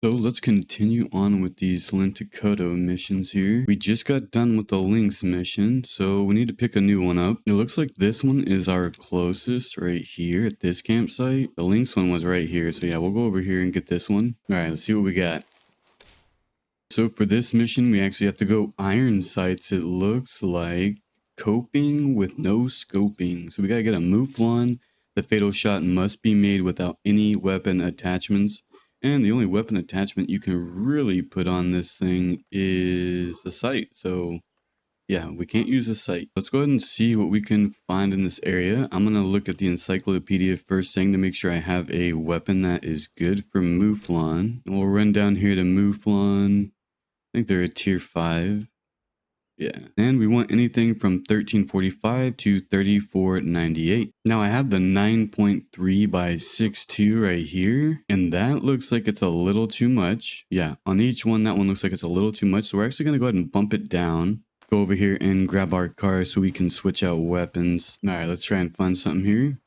So let's continue on with these Lenticoto missions here. We just got done with the Lynx mission, so we need to pick a new one up. It looks like this one is our closest right here at this campsite. The Lynx one was right here, so yeah, we'll go over here and get this one. All right, let's see what we got. So for this mission, we actually have to go iron sights, it looks like. Coping with no scoping. So we gotta get a mouflon. The fatal shot must be made without any weapon attachments. And the only weapon attachment you can really put on this thing is a sight. So yeah, we can't use a sight. Let's go ahead and see what we can find in this area. I'm going to look at the encyclopedia first thing to make sure I have a weapon that is good for mouflon. And we'll run down here to mouflon. I think they're a tier 5. Yeah, and we want anything from 1345 to 3498. Now I have the 9.3 by 6.2 right here, and that looks like it's a little too much. Yeah, on each one, that one looks like it's a little too much. So we're actually going to go ahead and bump it down. Go over here and grab our car so we can switch out weapons. All right, let's try and find something here.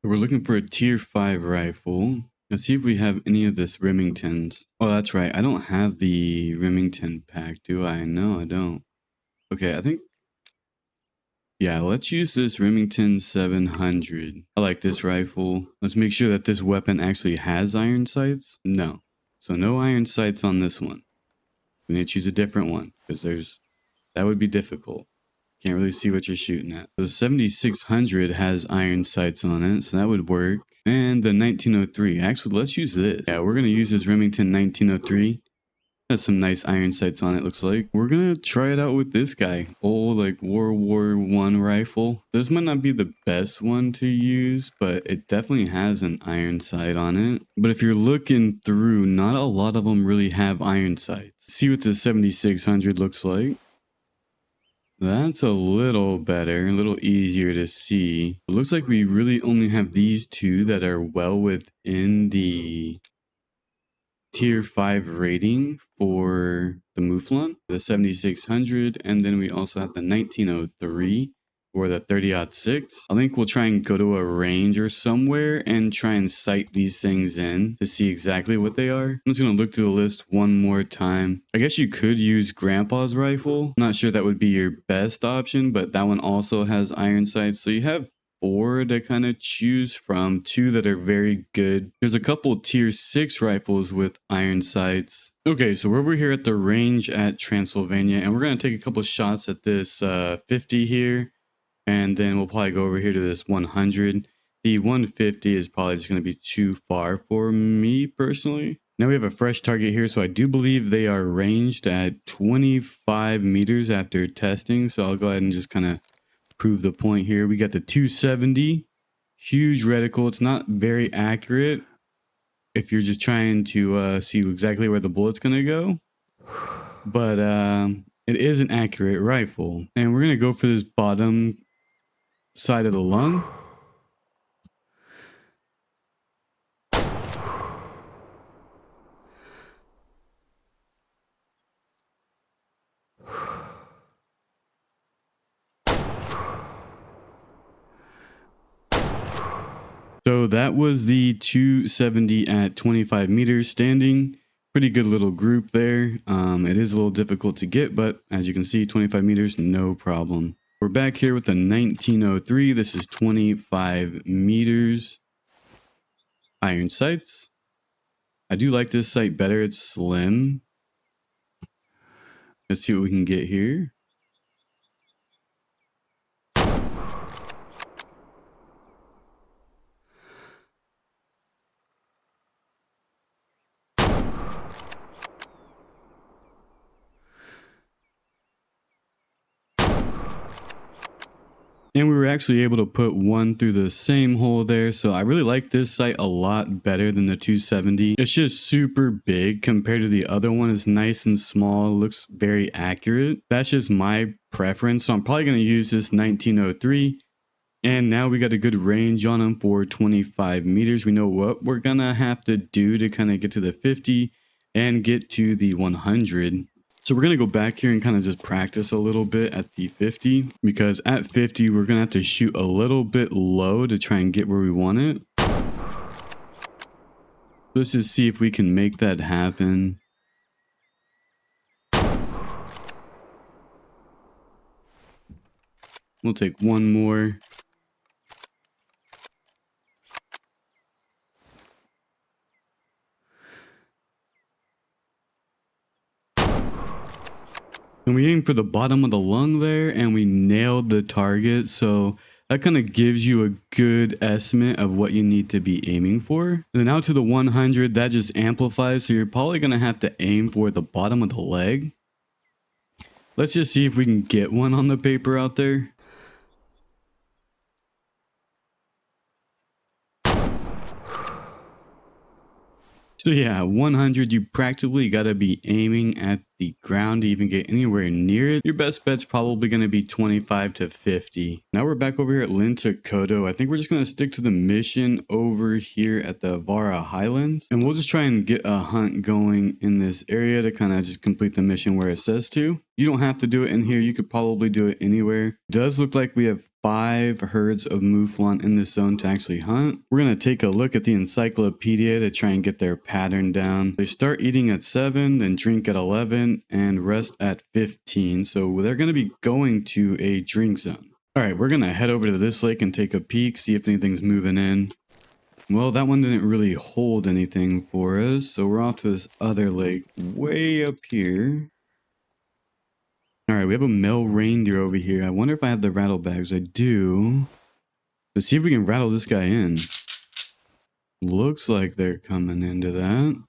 We're looking for a tier 5 rifle. Let's see if we have any of this Remingtons. Oh, that's right. I don't have the Remington pack, do I? No, I don't. Okay, I think... yeah, let's use this Remington 700. I like this rifle. Let's make sure that this weapon actually has iron sights. No. So no iron sights on this one. We need to choose a different one because that would be difficult. Can't really see what you're shooting at. The 7600 has iron sights on it, so that would work. And the 1903. Actually, let's use this. Yeah, we're going to use this Remington 1903. Has some nice iron sights on it, looks like. We're going to try it out with this guy. Old, like, World War I rifle. This might not be the best one to use, but it definitely has an iron sight on it. But if you're looking through, not a lot of them really have iron sights. See what the 7600 looks like. That's a little better, a little easier to see. It looks like we really only have these two that are well within the tier 5 rating for the mouflon, the 7600, and then we also have the 1903 or the 30-06. I think we'll try and go to a range or somewhere and try and sight these things in to see exactly what they are. I'm just going to look through the list one more time. I guess you could use Grandpa's rifle. I'm not sure that would be your best option, but that one also has iron sights. So you have 4 to kind of choose from, 2 that are very good. There's a couple tier 6 rifles with iron sights. Okay, so we're over here at the range at Transylvania, and we're going to take a couple shots at this 50 here. And then we'll probably go over here to this 100. The 150 is probably just going to be too far for me personally. Now we have a fresh target here. So I do believe they are ranged at 25 meters after testing. So I'll go ahead and just kind of prove the point here. We got the 270. Huge reticle. It's not very accurate if you're just trying to see exactly where the bullet's going to go. But it is an accurate rifle. And we're going to go for this bottom side of the lung. So that was the 270 at 25 meters standing. Pretty good little group there. It is a little difficult to get, but as you can see, 25 meters, no problem. We're back here with the 1903. This is 25 meters. Iron sights. I do like this sight better. It's slim. Let's see what we can get here. And we were actually able to put one through the same hole there. So I really like this sight a lot better than the 270. It's just super big compared to the other one. It's nice and small. Looks very accurate. That's just my preference. So I'm probably going to use this 1903. And now we got a good range on them for 25 meters. We know what we're going to have to do to kind of get to the 50 and get to the 100. So we're going to go back here and kind of just practice a little bit at the 50, because at 50, we're going to have to shoot a little bit low to try and get where we want it. Let's just see if we can make that happen. We'll take one more. And we aim for the bottom of the lung there, and we nailed the target. So that kind of gives you a good estimate of what you need to be aiming for. And then out to the 100, that just amplifies. So you're probably going to have to aim for the bottom of the leg. Let's just see if we can get one on the paper out there. So yeah, 100, you practically got to be aiming at the ground to even get anywhere near it. Your best bet's probably going to be 25 to 50. Now we're back over here at Lintakoto. I think we're just going to stick to the mission over here at the Vara Highlands. And we'll just try and get a hunt going in this area to kind of just complete the mission where it says to. You don't have to do it in here. You could probably do it anywhere. It does look like we have 5 herds of mouflon in this zone to actually hunt. We're going to take a look at the encyclopedia to try and get their pattern down. They start eating at 7, then drink at 11, and rest at 15. So they're going to be going to a drink zone. All right, we're going to head over to this lake and take a peek, see if anything's moving in. Well, that one didn't really hold anything for us. So we're off to this other lake way up here. All right, we have a male reindeer over here. I wonder if I have the rattle bags. I do. Let's see if we can rattle this guy in. Looks like they're coming into that.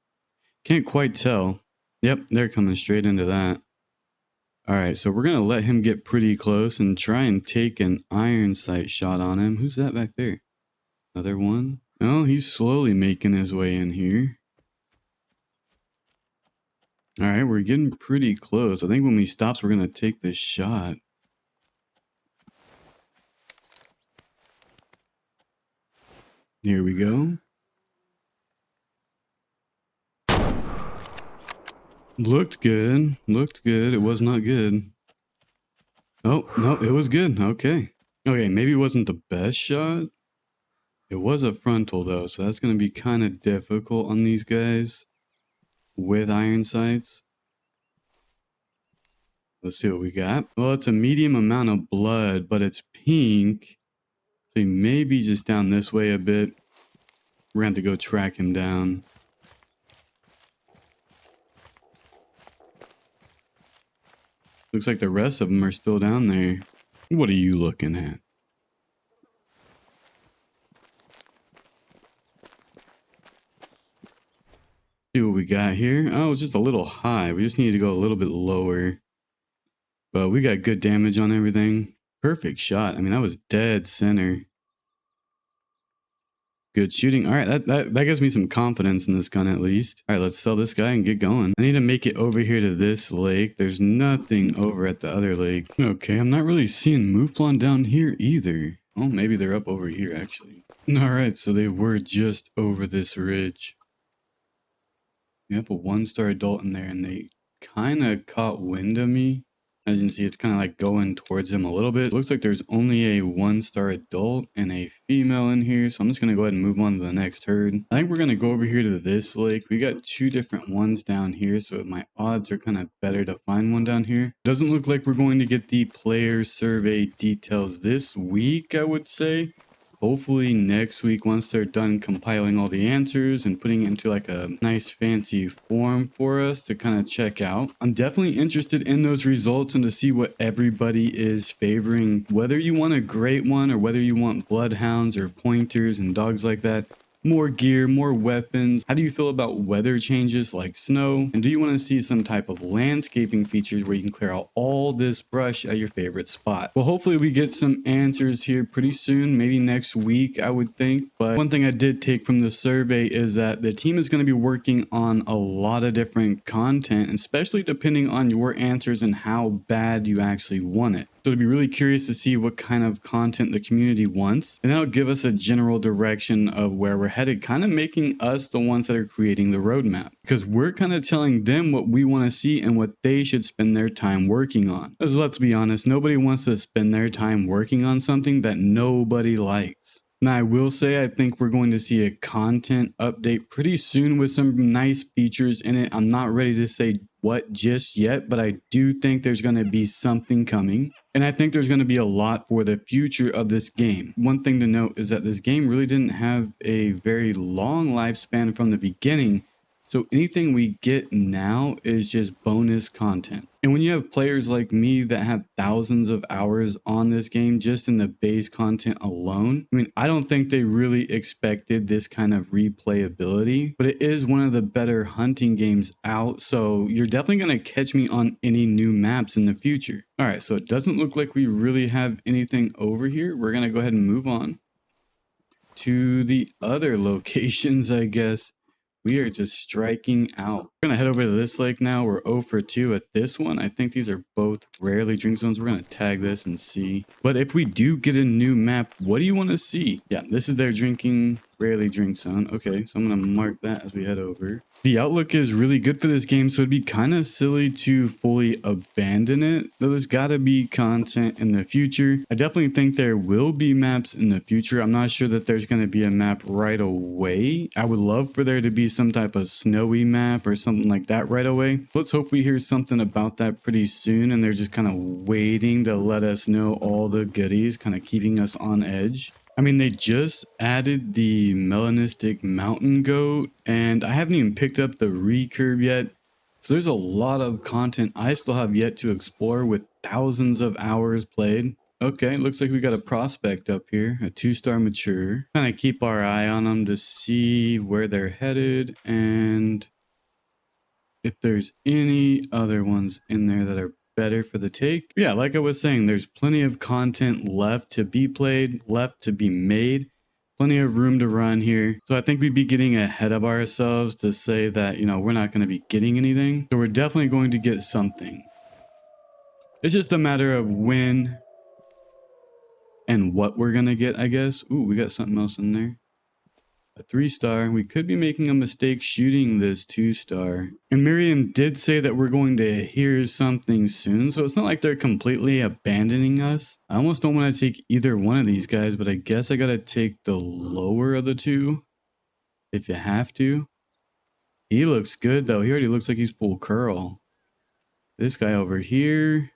Can't quite tell. Yep, they're coming straight into that. All right, so we're going to let him get pretty close and try and take an iron sight shot on him. Who's that back there? Another one? Oh, he's slowly making his way in here. All right, we're getting pretty close. I think when he stops, we're going to take this shot. Here we go. Looked good. Looked good. It was not good. Oh, no, it was good. Okay. Okay, maybe it wasn't the best shot. It was a frontal, though, so that's going to be kind of difficult on these guys with iron sights. Let's see what we got. Well, it's a medium amount of blood, but it's pink. So he may be just down this way a bit. We're going to have to go track him down. Looks like the rest of them are still down there. What are you looking at? See what we got here. Oh, it's just a little high. We just need to go a little bit lower. But we got good damage on everything. Perfect shot. I mean, that was dead center. Good shooting. All right, that gives me some confidence in this gun at least. All right, let's sell this guy and get going. I need to make it over here to this lake. There's nothing over at the other lake. Okay, I'm not really seeing mouflon down here either. Oh, maybe they're up over here actually. All right, so they were just over this ridge. We have a 1-star adult in there and they kind of caught wind of me. As you can see, it's kind of like going towards them a little bit. It looks like there's only a 1-star adult and a female in here. So I'm just going to go ahead and move on to the next herd. I think we're going to go over here to this lake. We got 2 different ones down here. So my odds are kind of better to find one down here. Doesn't look like we're going to get the player survey details this week, I would say. Hopefully next week, once they're done compiling all the answers and putting it into like a nice fancy form for us to kind of check out. I'm definitely interested in those results and to see what everybody is favoring, whether you want a great one or whether you want bloodhounds or pointers and dogs like that. More gear, more weapons. How do you feel about weather changes like snow? And do you want to see some type of landscaping features where you can clear out all this brush at your favorite spot? Well, hopefully we get some answers here pretty soon, maybe next week, I would think. But one thing I did take from the survey is that the team is going to be working on a lot of different content, especially depending on your answers and how bad you actually want it. So it'd be really curious to see what kind of content the community wants, and that'll give us a general direction of where we're headed, kind of making us the ones that are creating the roadmap, because we're kind of telling them what we want to see and what they should spend their time working on. Because let's be honest, nobody wants to spend their time working on something that nobody likes. Now, I will say, I think we're going to see a content update pretty soon with some nice features in it. I'm not ready to say what just yet, but I do think there's going to be something coming. And I think there's going to be a lot for the future of this game. One thing to note is that this game really didn't have a very long lifespan from the beginning. So anything we get now is just bonus content. And when you have players like me that have thousands of hours on this game just in the base content alone, I mean, I don't think they really expected this kind of replayability, but it is one of the better hunting games out. So you're definitely going to catch me on any new maps in the future. All right, so it doesn't look like we really have anything over here. We're going to go ahead and move on to the other locations, I guess. We are just striking out. We're going to head over to this lake now. We're 0 for 2 at this one. I think these are both rarely drink zones. We're going to tag this and see. But if we do get a new map, what do you want to see? Yeah, this is their drinking rarely drink zone. Okay, so I'm going to mark that as we head over. The outlook is really good for this game, so it'd be kind of silly to fully abandon it. There's got to be content in the future. I definitely think there will be maps in the future. I'm not sure that there's going to be a map right away. I would love for there to be some type of snowy map or something like that right away. Let's hope we hear something about that pretty soon, and they're just kind of waiting to let us know all the goodies, kind of keeping us on edge. I mean, they just added the melanistic mountain goat, and I haven't even picked up the recurve yet. So there's a lot of content I still have yet to explore with thousands of hours played. Okay, looks like we got a prospect up here, a 2-star mature. Kind of keep our eye on them to see where they're headed and if there's any other ones in there that are better for the take. Yeah, like I was saying, there's plenty of content left to be played, left to be made, plenty of room to run here. So I think we'd be getting ahead of ourselves to say that, you know, we're not going to be getting anything. So we're definitely going to get something. It's just a matter of when and what we're going to get, I guess. Ooh, we got something else in there. A 3-star. We could be making a mistake shooting this 2-star. And Miriam did say that we're going to hear something soon, so it's not like they're completely abandoning us. I almost don't want to take either one of these guys, but I guess I gotta take the lower of the two if you have to. He looks good though. He already looks like he's full curl. This guy over here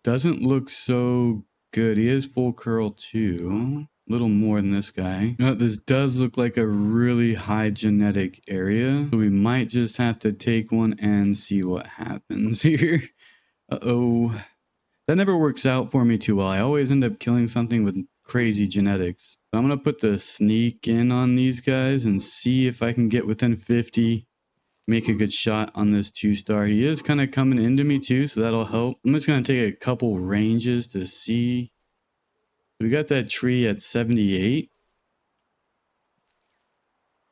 doesn't look so good. He is full curl too. A little more than this guy. You know, this does look like a really high genetic area. So we might just have to take one and see what happens here. Uh-oh. That never works out for me too well. I always end up killing something with crazy genetics. So I'm going to put the sneak in on these guys and see if I can get within 50. Make a good shot on this 2-star. He is kind of coming into me too, so that'll help. I'm just going to take a couple ranges to see. We got that tree at 78.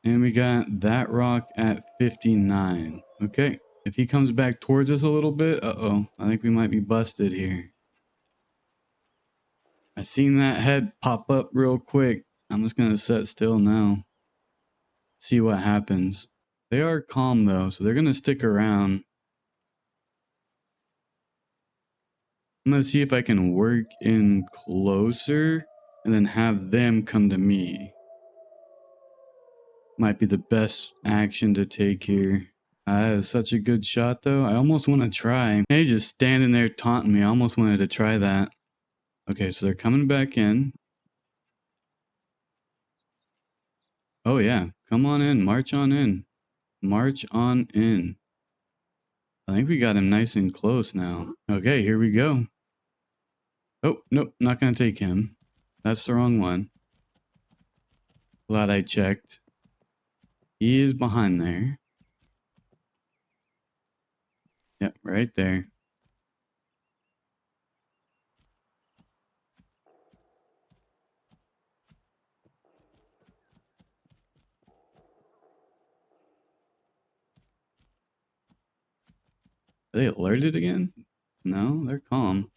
And we got that rock at 59. Okay. If he comes back towards us a little bit, uh-oh. I think we might be busted here. I seen that head pop up real quick. I'm just going to set still now. See what happens. They are calm though, so they're going to stick around. I'm going to see if I can work in closer and then have them come to me. Might be the best action to take here. That is such a good shot though. I almost want to try. He's just standing there taunting me. I almost wanted to try that. Okay, so they're coming back in. Oh yeah, come on in. March on in. March on in. I think we got him nice and close now. Okay, here we go. Oh, nope, not going to take him. That's the wrong one. Glad I checked. He is behind there. Yep, right there. Are they alerted again? No, they're calm.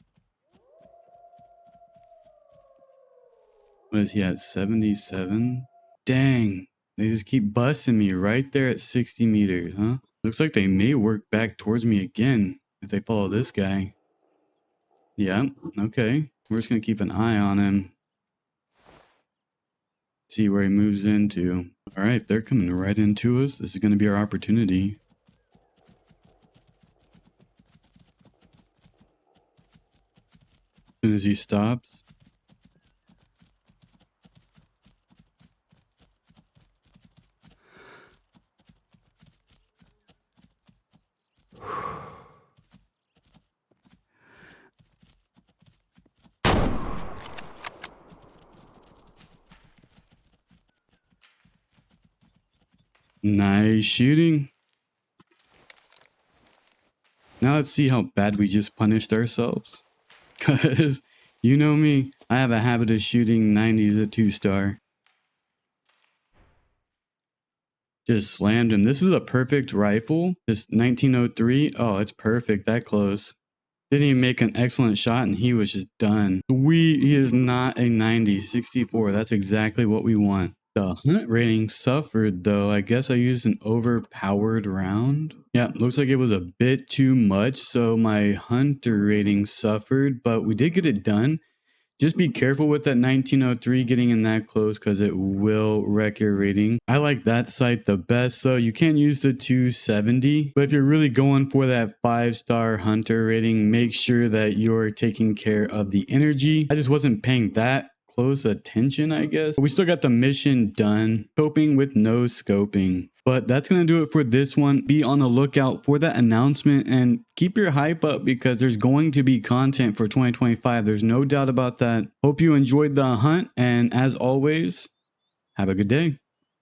What is he at? 77? Dang. They just keep busting me right there at 60 meters, huh? Looks like they may work back towards me again if they follow this guy. Yeah, okay. We're just going to keep an eye on him. See where he moves into. All right, they're coming right into us. This is going to be our opportunity. As soon as he stops. Nice shooting. Now let's see how bad we just punished ourselves. Because you know me, I have a habit of shooting 90s at 2-star. Just slammed him. This is a perfect rifle. This 1903. Oh, it's perfect. That close. Didn't even make an excellent shot and he was just done. Sweet. He is not a 90. 64. That's exactly what we want. The hunt rating suffered though. I guess I used an overpowered round. Yeah, looks like it was a bit too much. So my hunter rating suffered, but we did get it done. Just be careful with that 1903 getting in that close because it will wreck your rating. I like that sight the best, so you can't use the 270. But if you're really going for that 5-star hunter rating, make sure that you're taking care of the energy. I just wasn't paying that close attention, I guess. But we still got the mission done. Coping with no scoping. But that's going to do it for this one. Be on the lookout for that announcement and keep your hype up because there's going to be content for 2025. There's no doubt about that. Hope you enjoyed the hunt. And as always, have a good day.